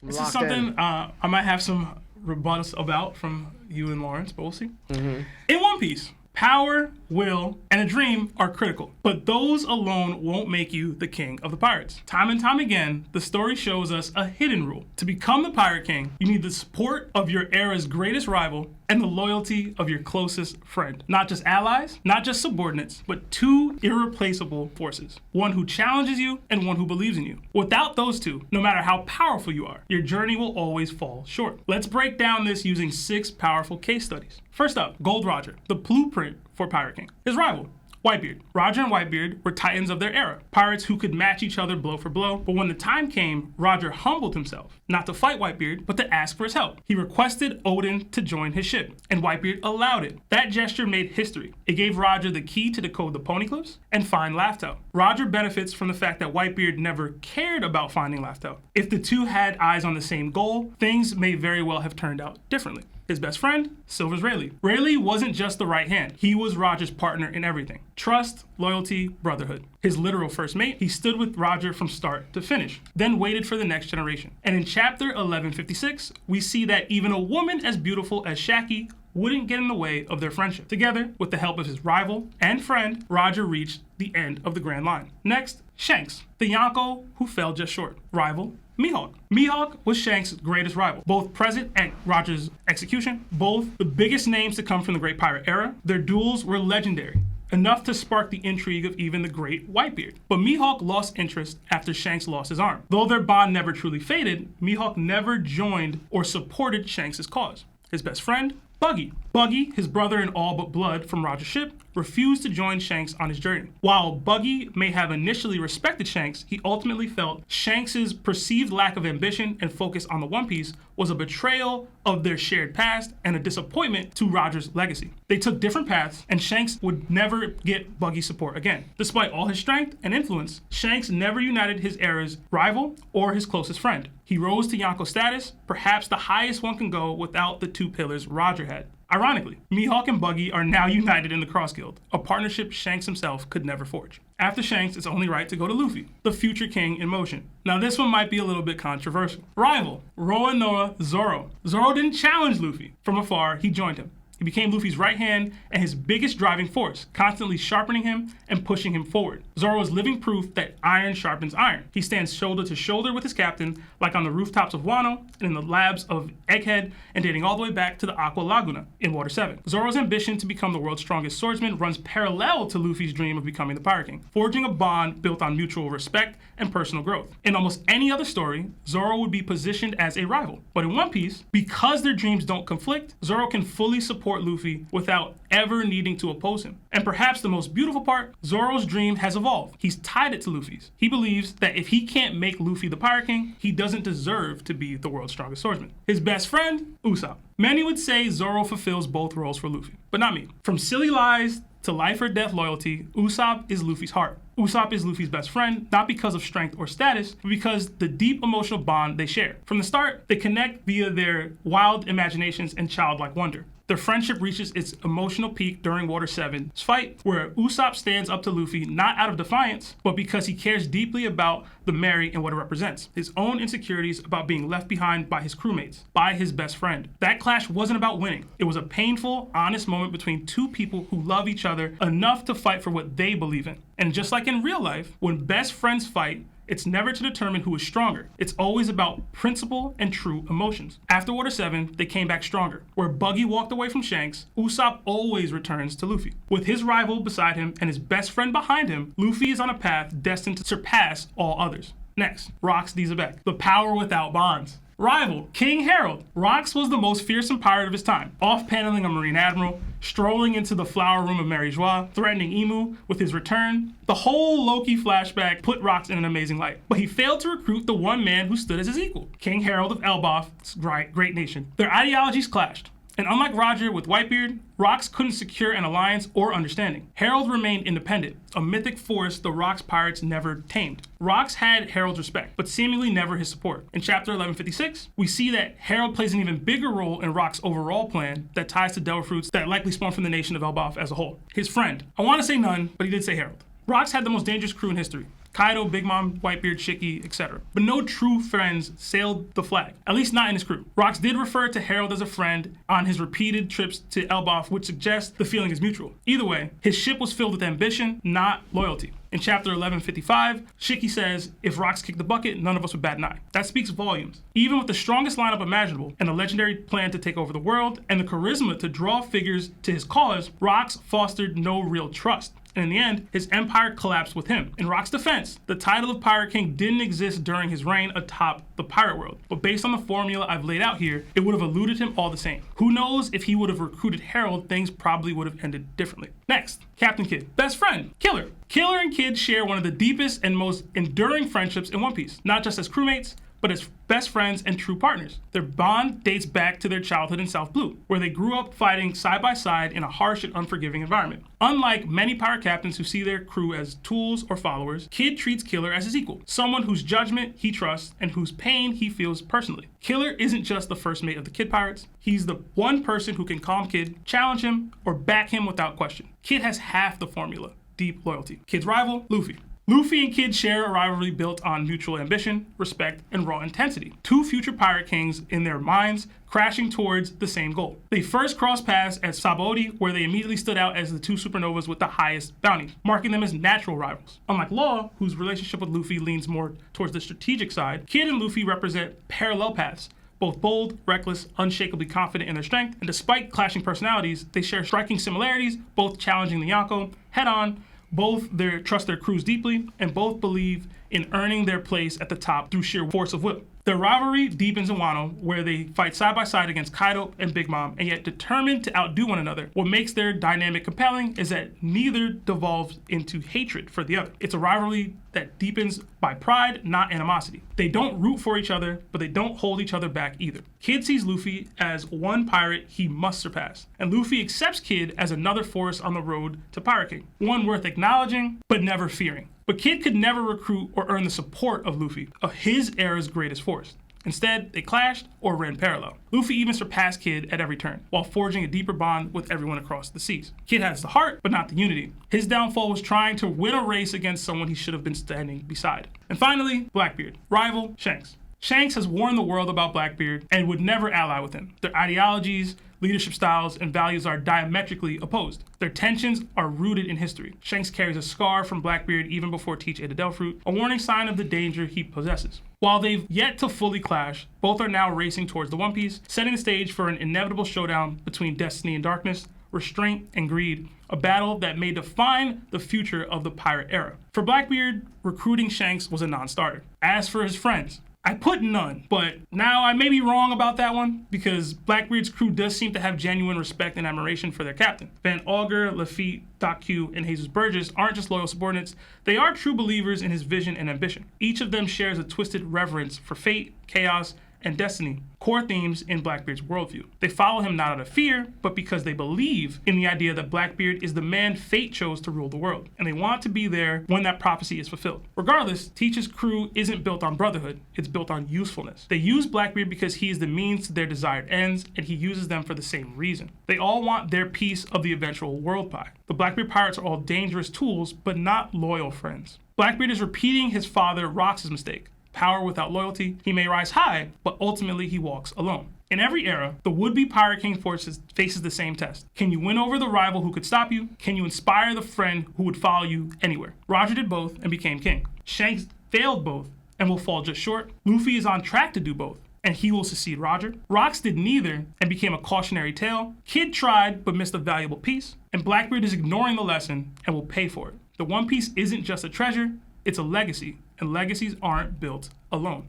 This is something I might have some rebuttals about from you and Lawrence, but we'll see. In One Piece, power, will, and a dream are critical, but those alone won't make you the king of the pirates. Time and time again, the story shows us a hidden rule. To become the Pirate King, you need the support of your era's greatest rival and the loyalty of your closest friend. Not just allies, not just subordinates, but two irreplaceable forces. One who challenges you and one who believes in you. Without those two, no matter how powerful you are, your journey will always fall short. Let's break down this using 6 powerful case studies. First up, Gold Roger, the blueprint for Pirate King. His rival, Whitebeard. Roger and Whitebeard were titans of their era, pirates who could match each other blow for blow, but when the time came, Roger humbled himself, not to fight Whitebeard, but to ask for his help. He requested Odin to join his ship, and Whitebeard allowed it. That gesture made history. It gave Roger the key to decode the Poneglyphs and find Laugh-Tao. Roger benefits from the fact that Whitebeard never cared about finding Laugh-Tao. If the two had eyes on the same goal, things may very well have turned out differently. His best friend, Silver's Rayleigh. Rayleigh wasn't just the right hand. He was Roger's partner in everything. Trust, loyalty, brotherhood. His literal first mate, he stood with Roger from start to finish, then waited for the next generation. And in chapter 1156, we see that even a woman as beautiful as Shaki wouldn't get in the way of their friendship. Together, with the help of his rival and friend, Roger reached the end of the Grand Line. Next, Shanks, the Yonko who fell just short. Rival, Mihawk. Mihawk was Shanks' greatest rival, both present at Roger's execution, both the biggest names to come from the Great Pirate era. Their duels were legendary, enough to spark the intrigue of even the great Whitebeard. But Mihawk lost interest after Shanks lost his arm. Though their bond never truly faded, Mihawk never joined or supported Shanks' cause. His best friend, Buggy. Buggy, his brother in all but blood from Roger's ship, refused to join Shanks on his journey. While Buggy may have initially respected Shanks, he ultimately felt Shanks' perceived lack of ambition and focus on the One Piece was a betrayal of their shared past and a disappointment to Roger's legacy. They took different paths, and Shanks would never get Buggy's support again. Despite all his strength and influence, Shanks never united his era's rival or his closest friend. He rose to Yonko status, perhaps the highest one can go without the 2 pillars Roger had. Ironically, Mihawk and Buggy are now united in the Cross Guild, a partnership Shanks himself could never forge. After Shanks, it's only right to go to Luffy, the future king in motion. Now this one might be a little bit controversial. Rival, Roanoa Zoro. Zoro didn't challenge Luffy. From afar, he joined him. He became Luffy's right hand and his biggest driving force, constantly sharpening him and pushing him forward. Zoro is living proof that iron sharpens iron. He stands shoulder to shoulder with his captain, like on the rooftops of Wano and in the labs of Egghead, and dating all the way back to the Aqua Laguna in Water 7. Zoro's ambition to become the world's strongest swordsman runs parallel to Luffy's dream of becoming the Pirate King, forging a bond built on mutual respect and personal growth. In almost any other story, Zoro would be positioned as a rival. But in One Piece, because their dreams don't conflict, Zoro can fully support Luffy without ever needing to oppose him. And perhaps the most beautiful part, Zoro's dream has evolved. He's tied it to Luffy's. He believes that if he can't make Luffy the Pirate King, he doesn't deserve to be the world's strongest swordsman. His best friend, Ussop. Many would say Zoro fulfills both roles for Luffy, but not me. From silly lies to life or death loyalty, Ussop is Luffy's heart. Usopp is Luffy's best friend, not because of strength or status, but because the deep emotional bond they share. From the start, they connect via their wild imaginations and childlike wonder. Their friendship reaches its emotional peak during Water 7's fight, where Usopp stands up to Luffy not out of defiance, but because he cares deeply about the Mary and what it represents. His own insecurities about being left behind by his crewmates, by his best friend. That clash wasn't about winning. It was a painful, honest moment between two people who love each other enough to fight for what they believe in. And just like in real life, when best friends fight, it's never to determine who is stronger. It's always about principle and true emotions. After Water 7, they came back stronger. Where Buggy walked away from Shanks, Usopp always returns to Luffy. With his rival beside him and his best friend behind him, Luffy is on a path destined to surpass all others. Next, Rox D. Xebec, the power without bonds. Rival, King Harold. Rox was the most fearsome pirate of his time, off-paneling a Marine Admiral, strolling into the flower room of Mary Joie, threatening Emu with his return. The whole Loki flashback put Rox in an amazing light, but he failed to recruit the one man who stood as his equal, King Harold of Elbaf's great nation. Their ideologies clashed. And unlike Roger with Whitebeard, Rox couldn't secure an alliance or understanding. Harold remained independent, a mythic force the Rox pirates never tamed. Rox had Harold's respect, but seemingly never his support. In chapter 1156, we see that Harold plays an even bigger role in Rox's overall plan that ties to devil fruits that likely spawned from the nation of Elbaf as a whole. His friend, I want to say none, but he did say Harold. Rox had the most dangerous crew in history. Kaido, Big Mom, Whitebeard, Shiki, etc. But no true friends sailed the flag, at least not in his crew. Rocks did refer to Harold as a friend on his repeated trips to Elbaf, which suggests the feeling is mutual. Either way, his ship was filled with ambition, not loyalty. In chapter 1155, Shiki says, if Rocks kicked the bucket, none of us would bat an eye. That speaks volumes. Even with the strongest lineup imaginable and a legendary plan to take over the world and the charisma to draw figures to his cause, Rocks fostered no real trust. And in the end, his empire collapsed with him. In Rock's defense, the title of Pirate King didn't exist during his reign atop the pirate world. But based on the formula I've laid out here, it would have eluded him all the same. Who knows if he would have recruited Harold, things probably would have ended differently. Next, Captain Kidd. Best friend, Killer. Killer and Kidd share one of the deepest and most enduring friendships in One Piece, not just as crewmates, but as best friends and true partners. Their bond dates back to their childhood in South Blue, where they grew up fighting side by side in a harsh and unforgiving environment. Unlike many pirate captains who see their crew as tools or followers, Kidd treats Killer as his equal, someone whose judgment he trusts and whose pain he feels personally. Killer isn't just the first mate of the Kid Pirates, he's the one person who can calm Kidd, challenge him, or back him without question. Kidd has half the formula: deep loyalty. Kidd's rival, Luffy. Luffy and Kidd share a rivalry built on mutual ambition, respect, and raw intensity. Two future pirate kings in their minds crashing towards the same goal. They first crossed paths at Sabaody, where they immediately stood out as the two supernovas with the highest bounties, marking them as natural rivals. Unlike Law, whose relationship with Luffy leans more towards the strategic side, Kidd and Luffy represent parallel paths. Both bold, reckless, unshakably confident in their strength, and despite clashing personalities, they share striking similarities, both challenging the Yonko head-on. Both trust their crews deeply, and both believe in earning their place at the top through sheer force of will. Their rivalry deepens in Wano, where they fight side by side against Kaido and Big Mom, and yet determined to outdo one another. What makes their dynamic compelling is that neither devolves into hatred for the other. It's a rivalry that deepens by pride, not animosity. They don't root for each other, but they don't hold each other back either. Kidd sees Luffy as one pirate he must surpass, and Luffy accepts Kidd as another force on the road to Pirate King, one worth acknowledging, but never fearing. But Kidd could never recruit or earn the support of Luffy, of his era's greatest force. Instead, they clashed or ran parallel. Luffy even surpassed Kidd at every turn, while forging a deeper bond with everyone across the seas. Kidd has the heart, but not the unity. His downfall was trying to win a race against someone he should have been standing beside. And finally, Blackbeard. Rival, Shanks. Shanks has warned the world about Blackbeard and would never ally with him. Their ideologies, leadership styles, and values are diametrically opposed. Their tensions are rooted in history. Shanks carries a scar from Blackbeard even before Teach ate a Delphi, a warning sign of the danger he possesses. While they've yet to fully clash, both are now racing towards the One Piece, setting the stage for an inevitable showdown between destiny and darkness, restraint and greed, a battle that may define the future of the pirate era. For Blackbeard, recruiting Shanks was a non-starter. As for his friends, I put none, but now I may be wrong about that one because Blackbeard's crew does seem to have genuine respect and admiration for their captain. Van Augur, Lafitte, Doc Q, and Jesus Burgess aren't just loyal subordinates, they are true believers in his vision and ambition. Each of them shares a twisted reverence for fate, chaos, and destiny, core themes in Blackbeard's worldview. They follow him not out of fear, but because they believe in the idea that Blackbeard is the man fate chose to rule the world, and they want to be there when that prophecy is fulfilled. Regardless, Teach's crew isn't built on brotherhood, it's built on usefulness. They use Blackbeard because he is the means to their desired ends, and he uses them for the same reason. They all want their piece of the eventual world pie. The Blackbeard pirates are all dangerous tools, but not loyal friends. Blackbeard is repeating his father Rox's mistake. Power without loyalty, he may rise high, but ultimately he walks alone. In every era, the would-be Pirate King faces the same test. Can you win over the rival who could stop you? Can you inspire the friend who would follow you anywhere? Roger did both and became king. Shanks failed both and will fall just short. Luffy is on track to do both, and he will succeed Roger. Rox did neither and became a cautionary tale. Kidd tried but missed a valuable piece, and Blackbeard is ignoring the lesson and will pay for it. The One Piece isn't just a treasure, it's a legacy, and legacies aren't built alone.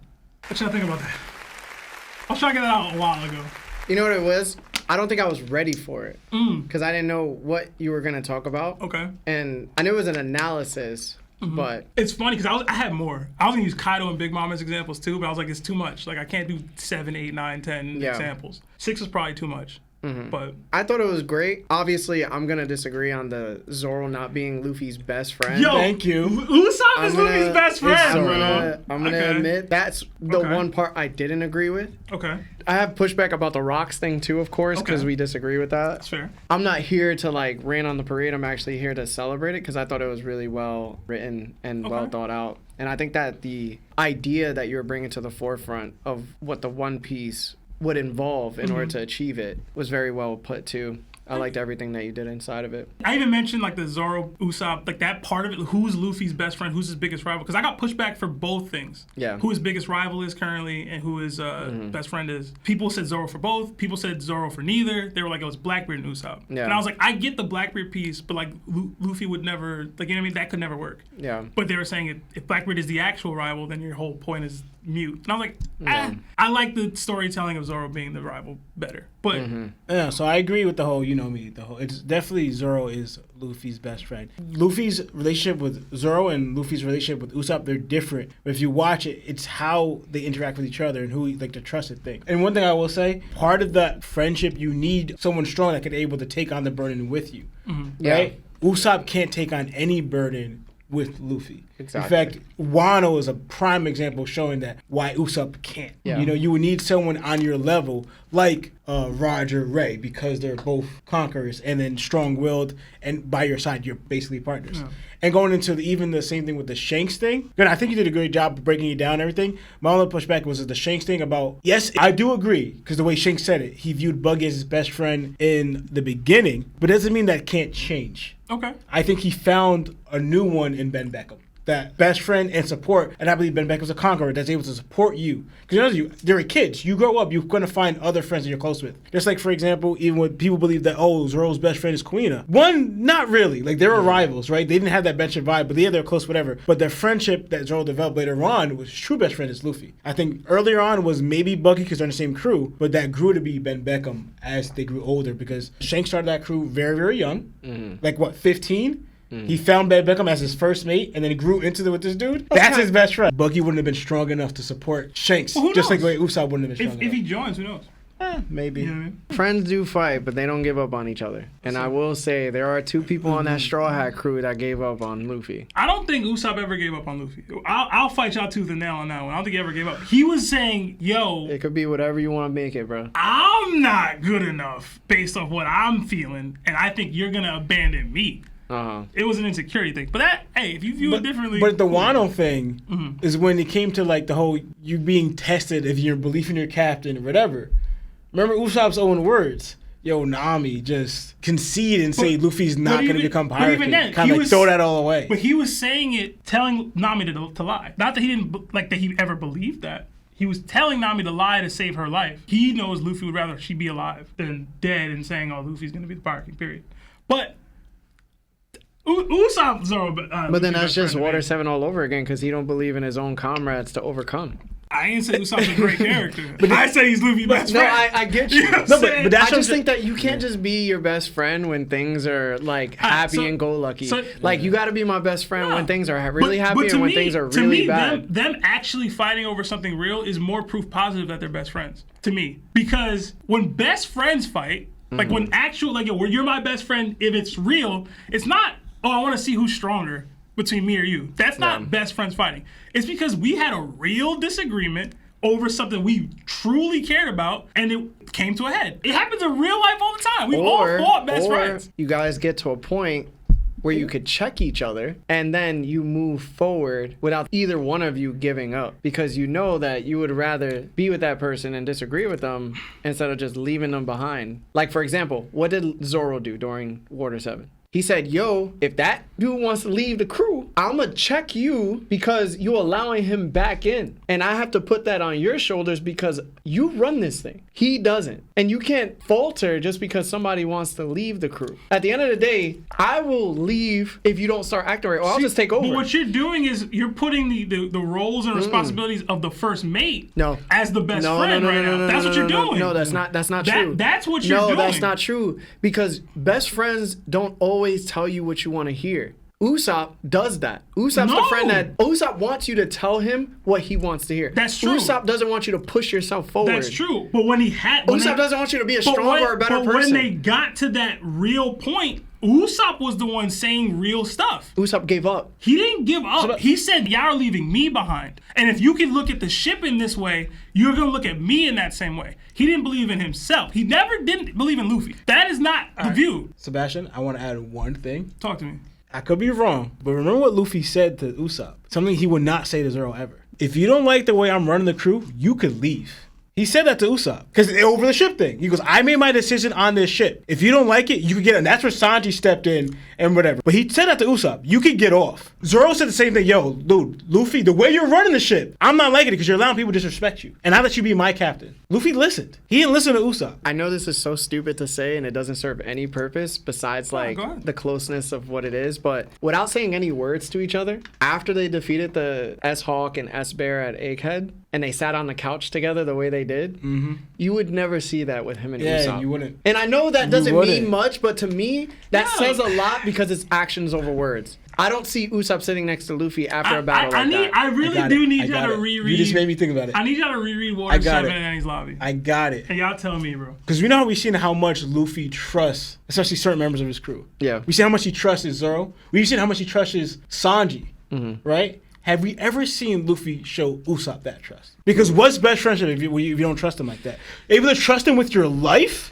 What y'all think about that? I was trying to get that out a while ago. You know what it was? I don't think I was ready for it because I didn't know what you were going to talk about. Okay. And I knew it was an analysis, but... It's funny because I had more. I was going to use Kaido and Big Mom as examples too, but I was like, it's too much. Like, I can't do 7, 8, 9, 10 examples. 6 is probably too much. But I thought it was great. Obviously, I'm going to disagree on the Zoro not being Luffy's best friend. yo, Thank you. Usopp is Luffy's best friend, bro. I'm going to admit that's the Okay. one part I didn't agree with. Okay, I have pushback about the rocks thing too, of course, because Okay. we disagree with that. that's fair. I'm not here to like rain on the parade. I'm actually here to celebrate it because I thought it was really well written and well thought out. And I think that the idea that you're bringing to the forefront of what the One Piece would involve in order to achieve it was very well put too. I liked everything that you did inside of it. I even mentioned like the Zoro Usopp, like that part of it. Who's Luffy's best friend? Who's his biggest rival? Because I got pushback for both things. Yeah. Who his biggest rival is currently, and who his best friend is. People said Zoro for both. People said Zoro for neither. They were like it was Blackbeard and Usopp. Yeah. And I was like, I get the Blackbeard piece, but like Luffy would never, like you know what I mean? That could never work. Yeah. But they were saying if Blackbeard is the actual rival, then your whole point is mute. And I was like, I like the storytelling of Zoro being the rival better. But Yeah, so I agree with the whole, it's definitely Zoro is Luffy's best friend. Luffy's relationship with Zoro and Luffy's relationship with Usopp, they're different. But if you watch it, it's how they interact with each other and who, like, the trusted thing. And one thing I will say, part of that friendship, you need someone strong that can able to take on the burden with you, right? Usopp can't take on any burden with Luffy. Exactly. In fact, Wano is a prime example showing that why Usopp can't. Yeah. You would need someone on your level like Roger Ray because they're both conquerors and then strong-willed, and by your side, you're basically partners. Yeah. And going into even the same thing with the Shanks thing, good, I think you did a great job of breaking it down and everything. My only pushback was the Shanks thing about, yes, I do agree, because the way Shanks said it, he viewed Buggy as his best friend in the beginning, but it doesn't mean that can't change. okay. I think he found a new one in Ben Beckham. That best friend and support, and I believe Ben Beckham's a conqueror that's able to support you. Because they're kids. You grow up, you're going to find other friends that you're close with. Just like, for example, even when people believe that, Zoro's best friend is Kuina. One, not really. Like, they were rivals, right? They didn't have that bench vibe, but yeah, they're close, whatever. But their friendship that Zoro developed later on was true best friend is Luffy. I think earlier on was maybe Buggy because they're in the same crew, but that grew to be Ben Beckham as they grew older because Shanks started that crew very, very young. Like, 15? He found Ben Beckham as his first mate, and then he grew into it with this dude. That's his best friend. Buggy wouldn't have been strong enough to support Shanks, Well, who just like knows? the way Usopp wouldn't have been strong If he enough. joins, who knows? Maybe. You know what I mean? Friends do fight, but they don't give up on each other. And I will say there are two people on that Straw Hat crew that gave up on Luffy. I don't think Usopp ever gave up on Luffy. I'll fight y'all tooth and nail on that one. I don't think he ever gave up. He was saying, yo, It could be whatever you want to make it, bro. I'm not good enough based off what I'm feeling, and I think you're going to abandon me. It was an insecurity thing. But that, hey, if you view it differently. But the Wano thing is when it came to like the whole you being tested if your belief in your captain or whatever. Remember Usopp's own words. Yo, Nami, just concede and say Luffy's not going to become pirate. even then, kind of like throw that all away. But he was saying it, telling Nami to lie. Not that he didn't, like that he ever believed that. He was telling Nami to lie to save her life. He knows Luffy would rather she be alive than dead and saying, Luffy's going to be the pirate king, period. But Usopp Zoro. But then that's just Water 7 all over again because he don't believe in his own comrades to overcome. I ain't say Usopp's a great character. But I say he's Luffy's best No, friend. I get you. You know what I'm No, saying? but that's I just think that you can't just be your best friend when things are like happy and go lucky. Like you got to be my best friend when things are really happy and when things are really bad. Them actually fighting over something real is more proof positive that they're best friends to me. Because when best friends fight, like when actual, like, yo, you're my best friend, if it's real, it's not, I want to see who's stronger between me or you. That's not best friends fighting. It's because we had a real disagreement over something we truly cared about, and it came to a head. It happens in real life all the time. We all fought best friends. You guys get to a point where you could check each other, and then you move forward without either one of you giving up, because you know that you would rather be with that person and disagree with them instead of just leaving them behind. Like, for example, what did Zoro do during Water 7? He said, yo, if that dude wants to leave the crew, I'm going to check you because you allowing him back in. And I have to put that on your shoulders because you run this thing. He doesn't. And you can't falter just because somebody wants to leave the crew. At the end of the day, I will leave if you don't start acting right, or I'll just take over. But what you're doing is you're putting the roles and responsibilities of the first mate as the best friend right now. That's what you're doing. No, that's not true. That's what you're doing. No, that's not true. Because best friends don't always tell you what you want to hear. Usopp does that. Usopp's the friend that Usopp wants you to tell him what he wants to hear. That's true. Usopp doesn't want you to push yourself forward. That's true. But when Usopp doesn't want you to be a stronger or better person. But when they got to that real point, Usopp was the one saying real stuff. Usopp gave up. He didn't give up. He said, y'all are leaving me behind. And if you can look at the ship in this way, you're going to look at me in that same way. He didn't believe in himself. He never didn't believe in Luffy. That is not the view. Sebastian, I want to add one thing. Talk to me. I could be wrong, but remember what Luffy said to Usopp? Something he would not say to Zoro ever. If you don't like the way I'm running the crew, you could leave. He said that to Usopp because over the ship thing. He goes, I made my decision on this ship. If you don't like it, you can get it. And that's where Sanji stepped in and whatever. But he said that to Usopp. You can get off. Zoro said the same thing. Yo, dude, Luffy, the way you're running the ship, I'm not liking it because you're allowing people to disrespect you. And I let you be my captain. Luffy listened. He didn't listen to Usopp. I know this is so stupid to say and it doesn't serve any purpose besides like the closeness of what it is. But without saying any words to each other, after they defeated the S-Hawk and S-Bear at Egghead, and they sat on the couch together the way they did, you would never see that with him and Usopp. Yeah, you wouldn't. And I know that doesn't mean much, but to me, that says a lot because it's actions over words. I don't see Usopp sitting next to Luffy after a battle like that. I really do need y'all to reread. You just made me think about it. I need y'all to reread Water 7 in Enies Lobby. I got it. And y'all tell me, bro. Because we know how we've seen how much Luffy trusts, especially certain members of his crew. Yeah. We see how much he trusts Zoro. We've seen how much he trusts Sanji, right? Have we ever seen Luffy show Usopp that trust? Because what's best friendship if you don't trust him like that? Able to trust him with your life?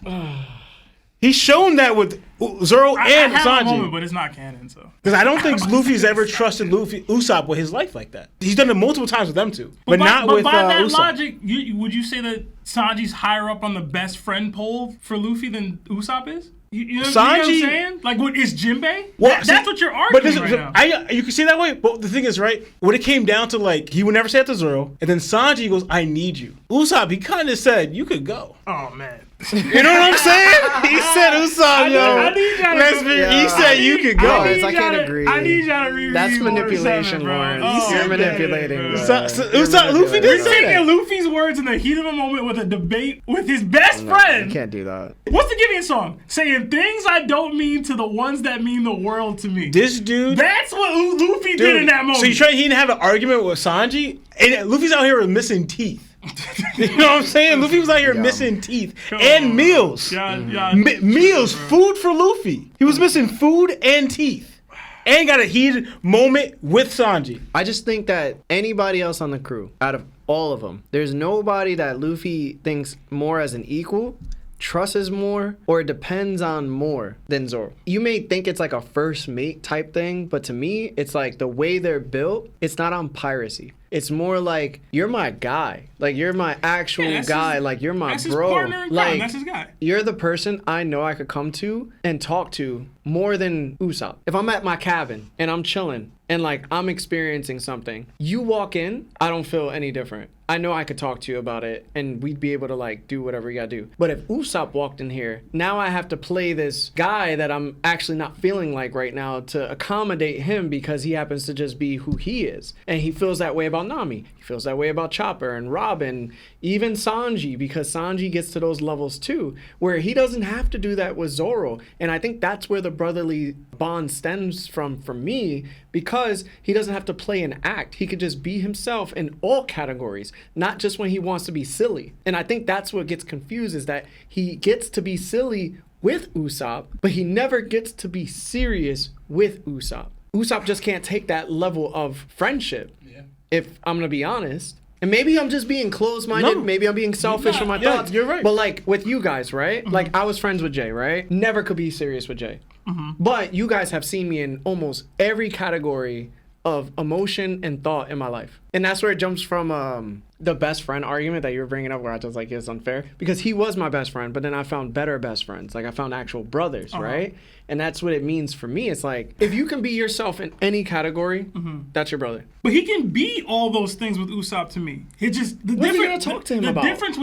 He's shown that with Zoro and I have Sanji. A moment, but it's not canon, so. Because I don't think Luffy's ever trusted Usopp with his life like that. He's done it multiple times with them two, but not with Usopp. But by that logic, would you say that Sanji's higher up on the best friend poll for Luffy than Usopp is? You know what I'm saying? Like, what is Jinbei? Well, that's what you're arguing right now. You can see that way, but the thing is, right, when it came down to, like, he would never say it to Zoro, and then Sanji goes, I need you. Usopp, he kind of said, you could go. Oh, man. You know what I'm saying? He said, Usopp, he said you could go. I can't agree. I need y'all to reread. That's manipulation, 7, Lawrence. You're manipulating. Luffy did say that. Taking Luffy's words in the heat of a moment with a debate with his best friend. You can't do that. What's the Gideon song? Saying things I don't mean to the ones that mean the world to me. This dude. That's what Luffy did in that moment. So he didn't have an argument with Sanji? And Luffy's out here with missing teeth. You know what I'm saying? Luffy was out here missing teeth and meals. Meals, food for Luffy. He was missing food and teeth. And got a heated moment with Sanji. I just think that anybody else on the crew, out of all of them, there's nobody that Luffy thinks more as an equal, trusts more, or depends on more than Zoro. You may think it's like a first mate type thing, but to me, it's like the way they're built, it's not on piracy. It's more like, you're my guy. Like, you're my actual guy. Like, you're my bro. Like, that's his guy. You're the person I know I could come to and talk to more than Usopp. If I'm at my cabin and I'm chilling and, like, I'm experiencing something, you walk in, I don't feel any different. I know I could talk to you about it and we'd be able to, like, do whatever we gotta do. But if Usopp walked in here, now I have to play this guy that I'm actually not feeling like right now to accommodate him because he happens to just be who he is. And he feels that way about Nami. He feels that way about Chopper and Robin, even Sanji, because Sanji gets to those levels too, where he doesn't have to do that with Zoro. And I think that's where the brotherly bond stems from for me, because he doesn't have to play an act. He could just be himself in all categories, not just when he wants to be silly. And I think that's what gets confused, is that he gets to be silly with Usopp, but he never gets to be serious with Usopp. Usopp just can't take that level of friendship, if I'm gonna be honest. And maybe I'm just being closed-minded. Maybe I'm being selfish with my thoughts. You're right. But like with you guys, right? Like I was friends with Jay, right? Never could be serious with Jay. But you guys have seen me in almost every category of emotion and thought in my life. And that's where it jumps from the best friend argument that you were bringing up, where I was like, it's unfair. Because he was my best friend, but then I found better best friends. Like I found actual brothers, right? And that's what it means for me. It's like, if you can be yourself in any category, that's your brother. But he can be all those things with Usopp to me. It just what are you gonna talk to him about? The difference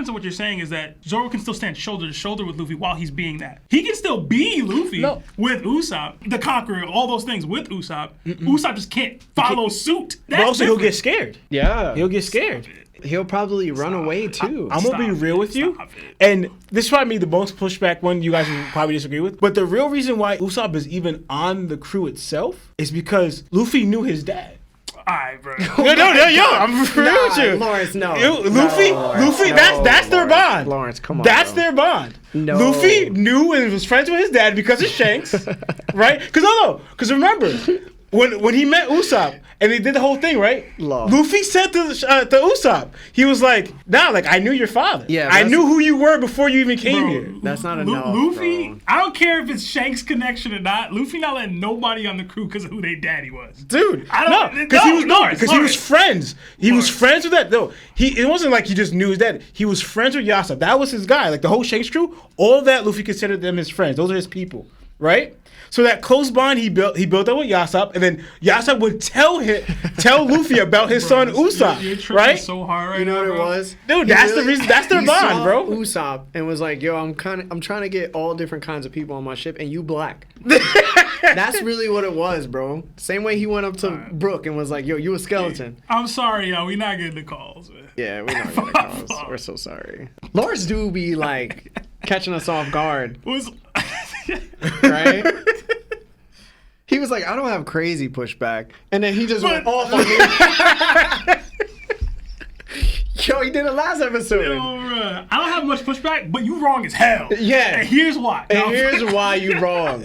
of what you're saying is that Zoro can still stand shoulder to shoulder with Luffy while he's being that. He can still be Luffy with Usopp, the conqueror, all those things with Usopp. Usopp just can't follow suit. But also he'll get scared. Yeah. He'll get scared. He'll probably run away too. I'm gonna be real with you, Stop it. and this is probably the most pushback one you guys will probably disagree with. But the real reason why Usopp is even on the crew itself is because Luffy knew his dad. Alright, bro. Yo, I'm for real with you. Lawrence, no. Luffy, that's their bond. Lawrence, come on. That's bro. their bond. No. Luffy knew and was friends with his dad because of Shanks, right? Because remember, when he met Usopp and they did the whole thing, right? Luffy said to Usopp, he was like, "Nah, like I knew your father. Yeah, I knew who you were before you even came here." That's not enough. Luffy, bro. I don't care if it's Shanks' connection or not. Luffy not letting nobody on the crew because of who their daddy was. Dude, I don't- because he was Lawrence. he was friends. He was Lawrence. friends with that. No, it wasn't like he just knew his dad. He was friends with Usopp. That was his guy. Like the whole Shanks crew, all of that Luffy considered them his friends. Those are his people, right? So that close bond he built up with Usopp, and then Usopp would tell Luffy about his son Usopp, You're tripping right? so hard right You know now, what it bro. was? Dude, He that's the reason. That's their he bond, saw bro. Usopp and was like, "Yo, I'm trying to get all different kinds of people on my ship, and you black." That's really what it was, bro. Same way he went up to Brooke and was like, "Yo, you a skeleton." I'm sorry, yo. We not getting the calls, man. Yeah, we're not gonna call us. We're so sorry. Lawrence do be like catching us off guard, Was right? He was like, "I don't have crazy pushback," and then he just went off on me. Yo, he did it last episode. Yo, bruh. I don't have much pushback, but you wrong as hell. Yeah. And here's why. And here's why you wrong.